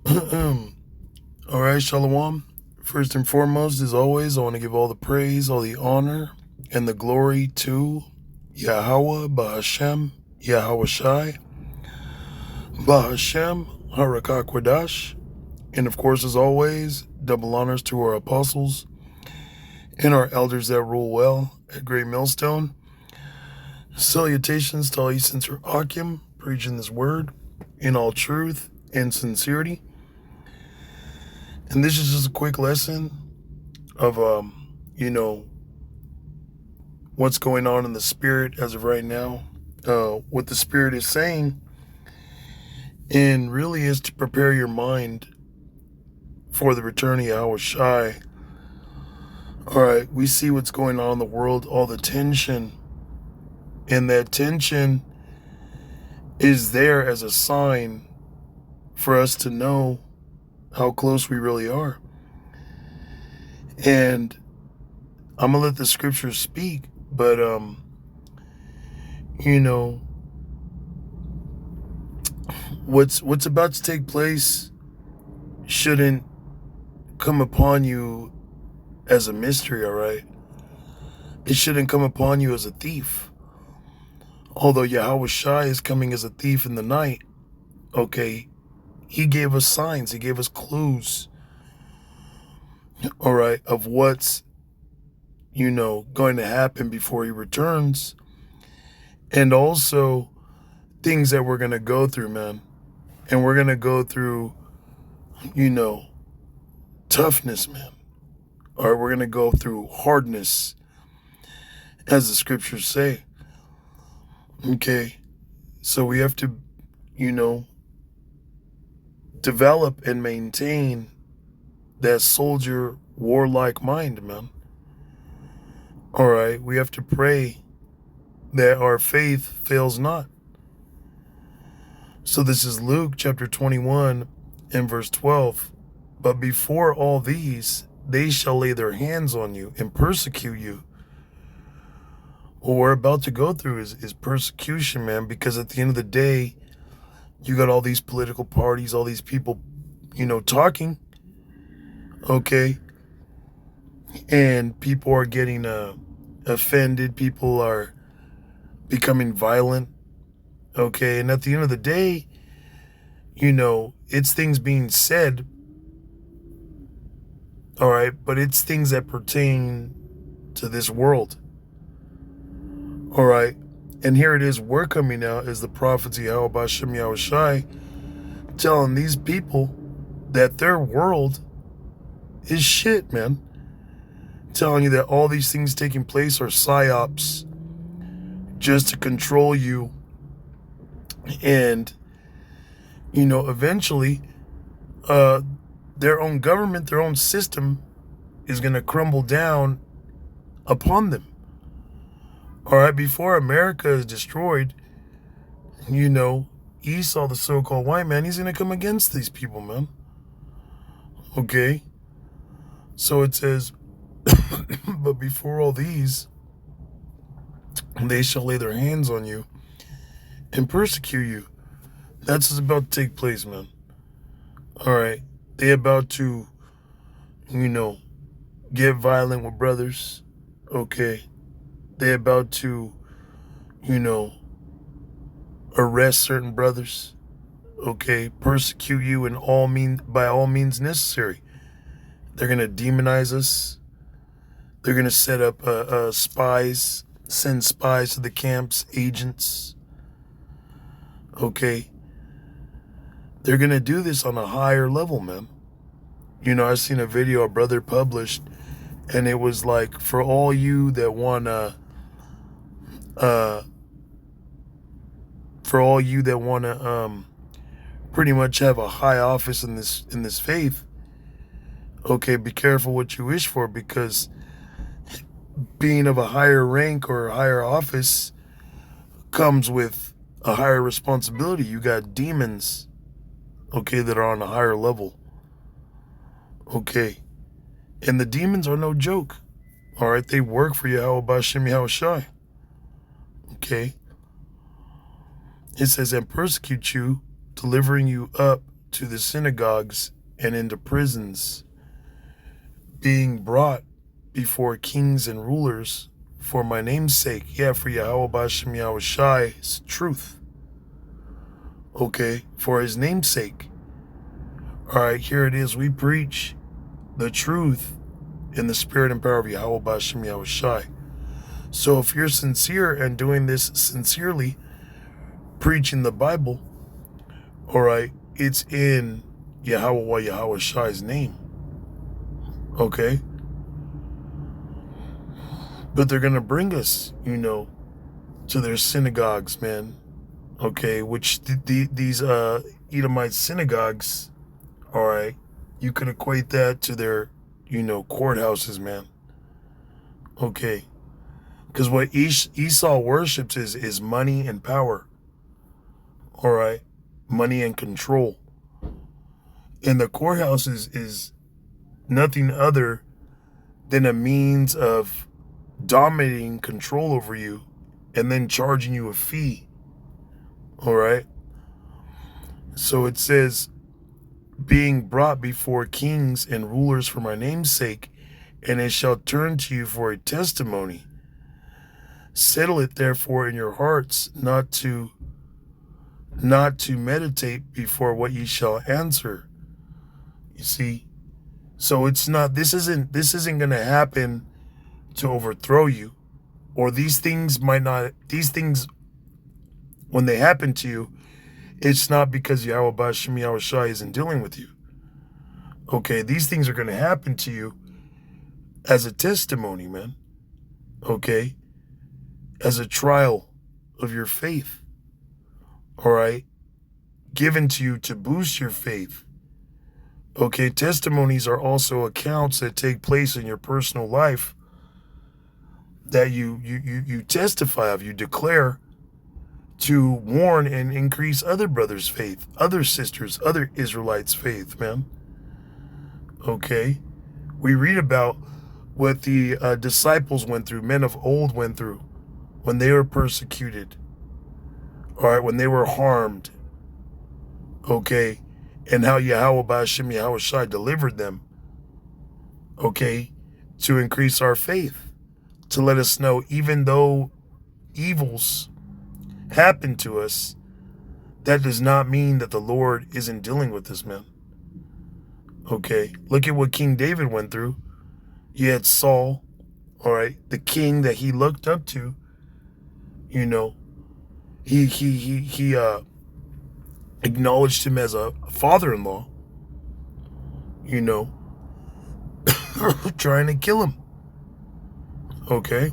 All right, Shalom. First and foremost, as always, I want to give all the praise, all the honor, and the glory to Yahweh, Bahashem, Yahweh Shai, Bahashem, Harakakwadash, and of course, as always, double honors to our apostles and our elders that rule well at Great Millstone. Salutations to all you sincere Akim, preaching this word in all truth and sincerity. And this is just a quick lesson of what's going on in the spirit as of right now, what the spirit is saying, and really is to prepare your mind for the return of Yahweh Shai. All right, we see what's going on in the world, all the tension, and that tension is there as a sign for us to know how close we really are. And I'm gonna let the scriptures speak, but what's about to take place shouldn't come upon you as a mystery, all right? It shouldn't come upon you as a thief. Although Yahweh Shai is coming as a thief in the night, okay, he gave us signs, he gave us clues, all right, of what's, going to happen before he returns. And also things that we're going to go through, man. And we're going to go through, toughness, man. Or we're going to go through hardness, as the scriptures say. Okay. So we have to, develop and maintain that soldier warlike mind, man. All right. We have to pray that our faith fails not. So this is Luke chapter 21 and verse 12. But before all these, they shall lay their hands on you and persecute you. What we're about to go through is persecution, man, because at the end of the day, you got all these political parties, all these people, talking, okay? And people are getting offended. People are becoming violent, okay? And at the end of the day, it's things being said, all right? But it's things that pertain to this world, all right? And here it is, we're coming out as the prophets of Yahweh Bashem Yahweh Shai, telling these people that their world is shit, man. Telling you that all these things taking place are psyops just to control you. And, eventually, their own government, their own system is going to crumble down upon them. All right, before America is destroyed, Esau, the so-called white man, he's going to come against these people, man. Okay? So it says, but before all these, they shall lay their hands on you and persecute you. That's what's about to take place, man. All right? They about to, get violent with brothers. Okay? They about to, arrest certain brothers, okay, persecute you by all means necessary. They're gonna demonize us. They're gonna set up spies, send spies to the camps, agents. Okay, they're gonna do this on a higher level, man. I seen a video a brother published, and it was like, for all you that wanna pretty much have a high office in this faith, okay, be careful what you wish for, because being of a higher rank or a higher office comes with a higher responsibility. You got demons, okay, that are on a higher level, okay, and the demons are no joke. All right, they work for Yahweh Bashem Yahweh Shai. Okay. It says, and persecute you, delivering you up to the synagogues and into prisons, being brought before kings and rulers for my name's sake. Yeah, for Yahweh Bashem Yahweh Shai's truth. Okay, for his name's sake. All right, here it is. We preach the truth in the spirit and power of Yahweh Bashem Yahweh Shai. So if you're sincere and doing this sincerely, preaching the Bible, all right, it's in Yahweh Yahweh Shai's name. Okay? But they're going to bring us, to their synagogues, man. Okay, which these Edomite synagogues, all right, you could equate that to their, courthouses, man. Okay. Because what Esau worships is money and power. All right. Money and control. And the courthouse is nothing other than a means of dominating control over you and then charging you a fee. All right. So it says, being brought before kings and rulers for my name's sake, and it shall turn to you for a testimony. Settle it therefore in your hearts, not to meditate before what ye shall answer. You see, so it's not. This isn't going to happen to overthrow you, or these things might not. These things, when they happen to you, it's not because Yahweh Bashem Yahweh Shai isn't dealing with you. Okay, these things are going to happen to you as a testimony, man. Okay, as a trial of your faith. All right, given to you to boost your faith. Okay, testimonies are also accounts that take place in your personal life that you testify of, you declare to warn and increase other brothers' faith, other sisters, other Israelites' faith, man. Okay, we read about what the disciples went through, men of old went through when they were persecuted, all right, when they were harmed, okay, and how Yahweh Bashem Yahweh Shai delivered them, okay, to increase our faith, to let us know even though evils happen to us, that does not mean that the Lord isn't dealing with us, man. Okay, look at what King David went through. You had Saul, all right, the king that he looked up to, he acknowledged him as a father-in-law, trying to kill him. Okay.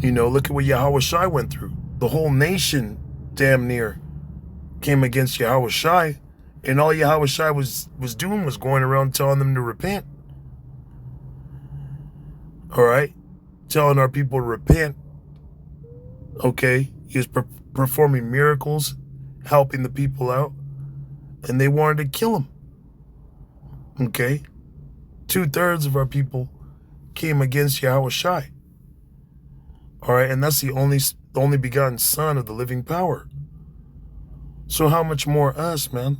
Look at what Yahweh Shai went through. The whole nation, damn near, came against Yahweh Shai, and all Yahweh Shai was doing was going around telling them to repent. All right? Telling our people to repent. Okay? He was performing miracles, helping the people out, and they wanted to kill him. Okay? 2/3 of our people came against Yahweh Shai. All right? And that's the only begotten Son of the living power. So how much more us, man?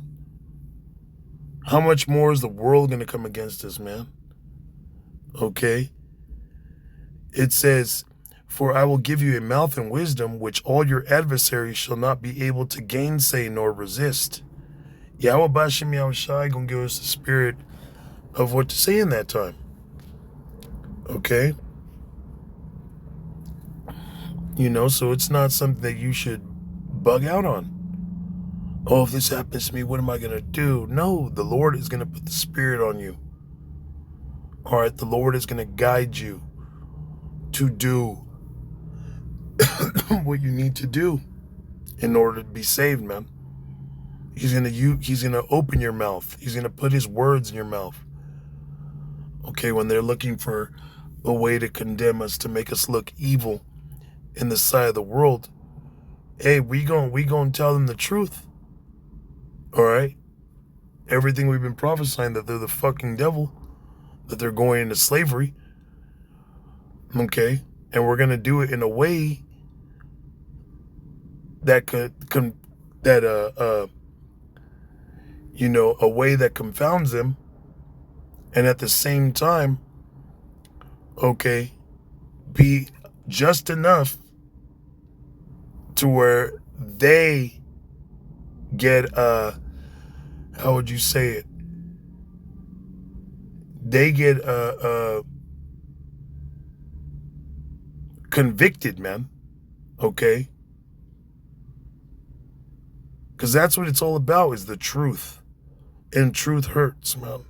How much more is the world going to come against us, man? Okay? It says, for I will give you a mouth and wisdom, which all your adversaries shall not be able to gainsay nor resist. Yahweh Bashem Yahweh Shai going to give us the spirit of what to say in that time. Okay? So it's not something that you should bug out on. Oh, if this happens to me, what am I going to do? No, the Lord is going to put the Spirit on you. All right, the Lord is going to guide you to do what you need to do in order to be saved, man. He's going to open your mouth. He's going to put his words in your mouth. Okay, when they're looking for a way to condemn us, to make us look evil in the sight of the world, hey, we gonna tell them the truth. All right? Everything we've been prophesying, that they're the fucking devil, that they're going into slavery. Okay? And we're going to do it in a way that a way that confounds them. And at the same time, okay, be just enough to where they get, how would you say it? They get convicted, man. Okay? Because that's what it's all about, is the truth. And truth hurts, man.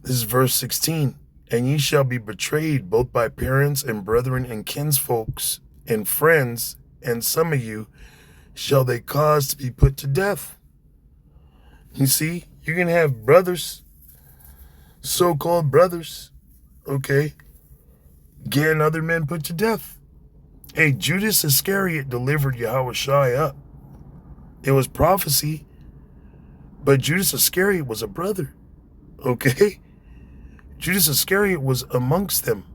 This is verse 16. And ye shall be betrayed both by parents and brethren and kinsfolks and friends, and some of you shall they cause to be put to death. You see, you're going to have brothers, so-called brothers, okay, getting other men put to death. Hey, Judas Iscariot delivered Yahushua up. It was prophecy, but Judas Iscariot was a brother, okay? Judas Iscariot was amongst them,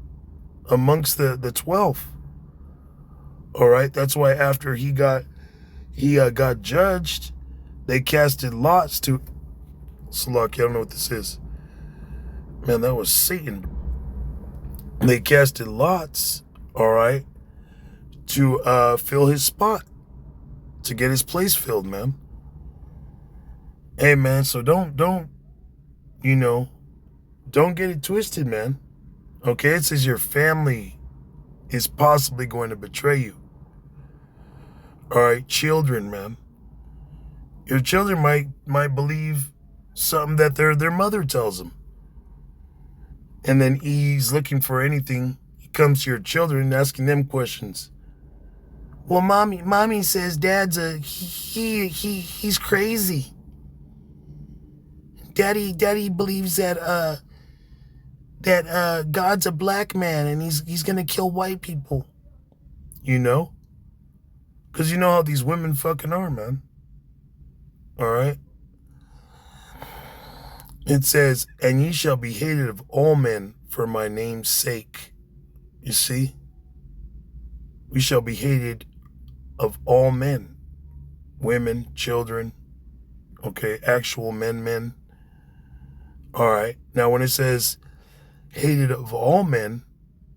amongst the 12. All right, that's why after he got judged, they casted lots to, Salaki, I don't know what this is. Man, that was Satan. They casted lots, all right, to fill his spot, to get his place filled, man. Hey, man, so don't get it twisted, man. Okay, it says your family is possibly going to betray you. All right, children, man. Your children might believe something that their mother tells them. And then he's looking for anything. He comes to your children asking them questions. Well, mommy says dad's he's crazy. Daddy believes that God's a black man and he's gonna kill white people. Because you know how these women fucking are, man. All right. It says, and ye shall be hated of all men for my name's sake. You see? We shall be hated of all men. Women, children, okay, actual men. All right. Now, when it says hated of all men,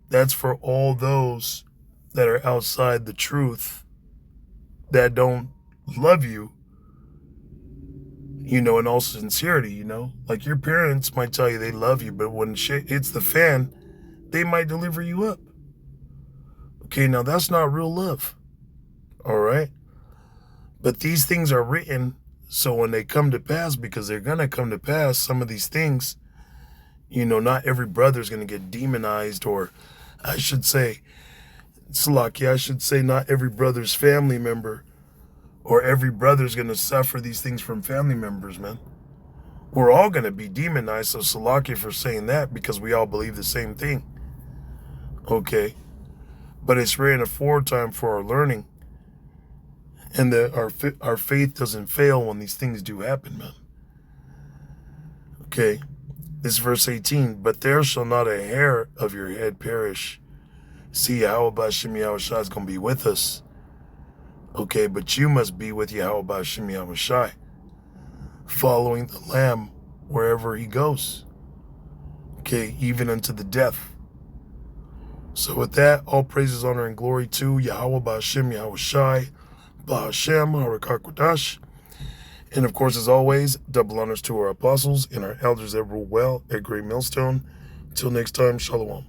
that's for all those that are outside the truth, that don't love you, in all sincerity, Like your parents might tell you they love you, but when shit hits the fan, they might deliver you up. Okay, now that's not real love. All right? But these things are written so when they come to pass, because they're going to come to pass, some of these things, not every brother's going to get demonized, or I should say, Salaki, I should say not every brother's family member or every brother's going to suffer these things from family members, man. We're all going to be demonized, so Salaki for saying that, because we all believe the same thing. Okay? But it's written aforetime for our learning, and that our faith doesn't fail when these things do happen, man. Okay? This is verse 18. But there shall not a hair of your head perish. See, Yahweh Hashem Yahushua is going to be with us. Okay, but you must be with Yahweh Hashem Yahushua, following the Lamb wherever he goes. Okay, even unto the death. So with that, all praises, honor, and glory to Yahweh Hashem Yahushua, Ba'Hashem, Harakakwadash. And of course, as always, double honors to our apostles and our elders that rule well at Great Millstone. Until next time, Shalom.